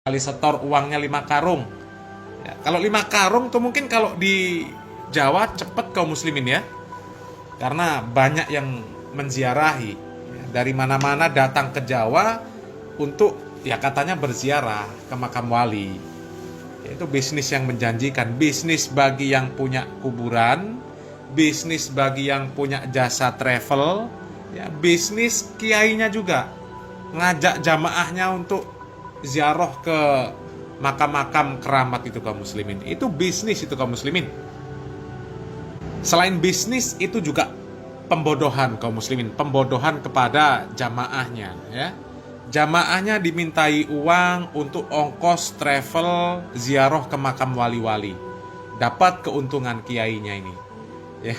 kali setor uangnya 5 karung. Ya, kalau 5 karung tuh mungkin kalau di Jawa cepet kaum muslimin ya. Karena banyak yang menziarahi. Ya, dari mana-mana datang ke Jawa untuk ya katanya berziarah ke makam wali. Ya, itu bisnis yang menjanjikan. Bisnis bagi yang punya kuburan, bisnis bagi yang punya jasa travel, ya, bisnis kiainya juga. Ngajak jamaahnya untuk ziarah ke makam-makam keramat itu kaum muslimin. Itu bisnis itu kaum muslimin. Selain bisnis itu juga pembodohan kaum muslimin, pembodohan kepada jamaahnya ya. Jamaahnya dimintai uang untuk ongkos travel ziarah ke makam wali-wali. Dapat keuntungan kiainya ini. Ya,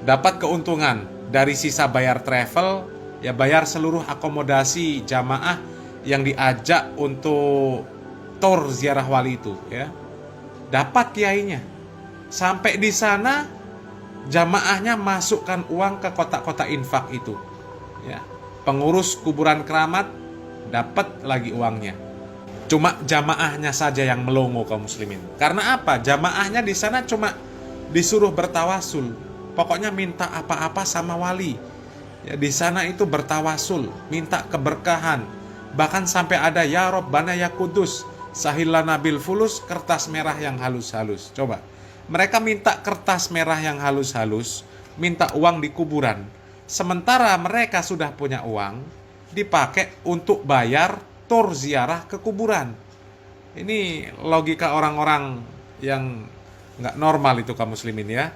dapat keuntungan dari sisa bayar travel, ya bayar seluruh akomodasi jamaah yang diajak untuk tur ziarah wali itu ya. Dapat kiainya. Sampai di sana jamaahnya masukkan uang ke kotak-kotak infak itu. Ya. Pengurus kuburan keramat dapat lagi uangnya. Cuma jamaahnya saja yang melongo kaum muslimin. Karena apa? Jamaahnya di sana cuma disuruh bertawasul. Pokoknya minta apa-apa sama wali. Ya, di sana itu bertawasul, minta keberkahan. Bahkan sampai ada ya Rabbana ya Kudus, sahillana bil fulus, kertas merah yang halus-halus. Coba. Mereka minta kertas merah yang halus-halus, minta uang di kuburan. Sementara mereka sudah punya uang, dipakai untuk bayar tur ziarah ke kuburan. Ini logika orang-orang yang nggak normal itu kaum muslimin ya.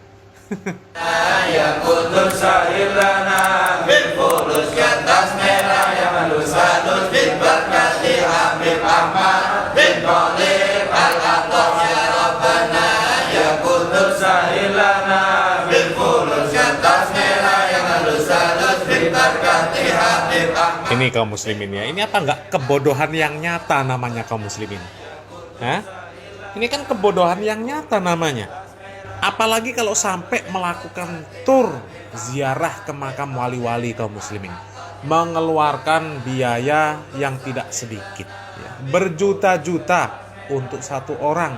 Ya Kudus sahillana bil fulus, kertas merah yang halus-halus, bil berkati Habib Ahmad bin Thalib al-Atas. Ya Rabbana ya Kudus sahillana bil fulus, kertas merah yang halus-halus, bil berkati Habib Ahmad. Ini kaum muslimin ya. Ini apa enggak kebodohan yang nyata namanya kaum muslimin? Hah? Ini kan kebodohan yang nyata namanya. Apalagi kalau sampai melakukan tur ziarah ke makam wali-wali kaum muslimin. Mengeluarkan biaya yang tidak sedikit. Ya. Berjuta-juta untuk satu orang.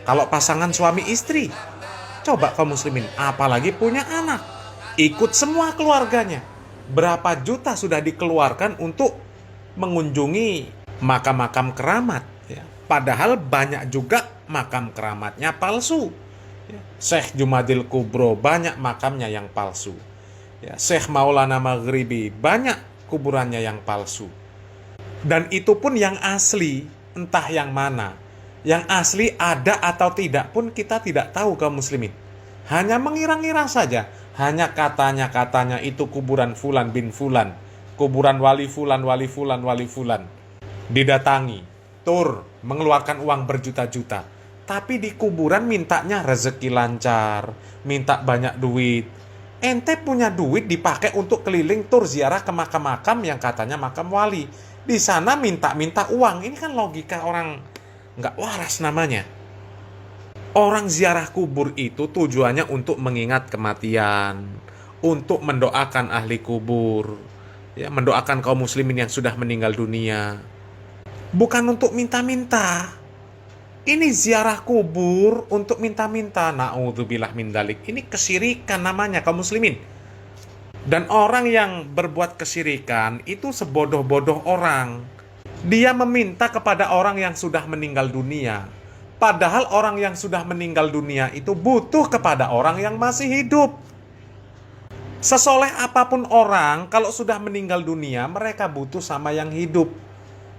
Kalau pasangan suami istri. Coba kaum muslimin, apalagi punya anak. Ikut semua keluarganya. Berapa juta sudah dikeluarkan untuk mengunjungi makam-makam keramat. Ya. Padahal banyak juga makam keramatnya palsu. Syekh Jumadil Kubro banyak makamnya yang palsu. Ya, Syekh Maulana Maghribi banyak kuburannya yang palsu. Dan itu pun yang asli, entah yang mana. Yang asli ada atau tidak pun kita tidak tahu kaum muslimin. Hanya mengira-ngira saja. Hanya katanya itu kuburan fulan bin fulan. Kuburan wali fulan, wali fulan, wali fulan. Didatangi, tur, mengeluarkan uang berjuta-juta. Tapi di kuburan mintanya rezeki lancar, minta banyak duit. Ente punya duit dipakai untuk keliling tur ziarah ke makam-makam yang katanya makam wali. Di sana minta-minta uang. Ini kan logika orang nggak waras namanya. Orang ziarah kubur itu tujuannya untuk mengingat kematian, untuk mendoakan ahli kubur, ya, mendoakan kaum muslimin yang sudah meninggal dunia. Bukan untuk minta-minta. Ini ziarah kubur untuk minta-minta. Na'udzubillah min dzalik. Ini kesyirikan namanya kaum muslimin. Dan orang yang berbuat kesyirikan itu sebodoh-bodoh orang. Dia meminta kepada orang yang sudah meninggal dunia. Padahal orang yang sudah meninggal dunia itu butuh kepada orang yang masih hidup. Sesoleh apapun orang, kalau sudah meninggal dunia, mereka butuh sama yang hidup.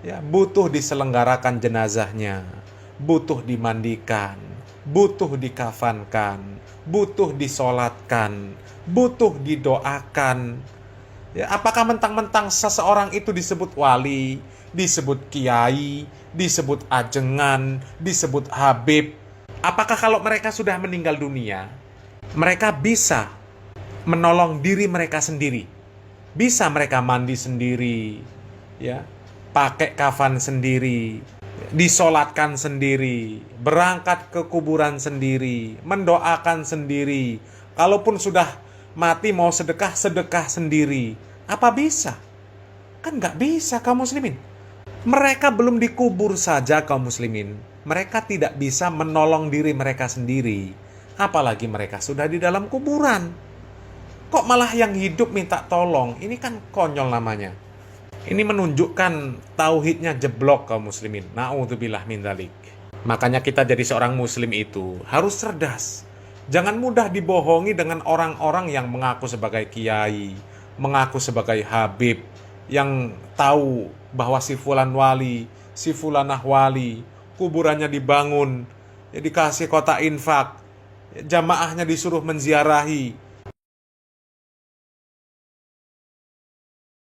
Ya, butuh diselenggarakan jenazahnya. Butuh dimandikan, butuh dikafankan, butuh disolatkan, butuh didoakan. Ya, apakah mentang-mentang seseorang itu disebut wali, disebut kiai, disebut ajengan, disebut habib? Apakah kalau mereka sudah meninggal dunia, mereka bisa menolong diri mereka sendiri? Bisa mereka mandi sendiri, ya, pakai kafan sendiri, disolatkan sendiri, berangkat ke kuburan sendiri, mendoakan sendiri. Kalaupun sudah mati mau sedekah, sedekah sendiri. Apa bisa? Kan nggak bisa kaum muslimin. Mereka belum dikubur saja kaum muslimin. Mereka tidak bisa menolong diri mereka sendiri. Apalagi mereka sudah di dalam kuburan. Kok malah yang hidup minta tolong? Ini kan konyol namanya. Ini menunjukkan tauhidnya jeblok kaum muslimin. Na'udzubillah min dzalik. Makanya kita jadi seorang muslim itu harus cerdas. Jangan mudah dibohongi dengan orang-orang yang mengaku sebagai kiai, mengaku sebagai habib, yang tahu bahwa si fulan wali, si fulanah wali, kuburannya dibangun, dikasih kotak infak, jamaahnya disuruh menziarahi,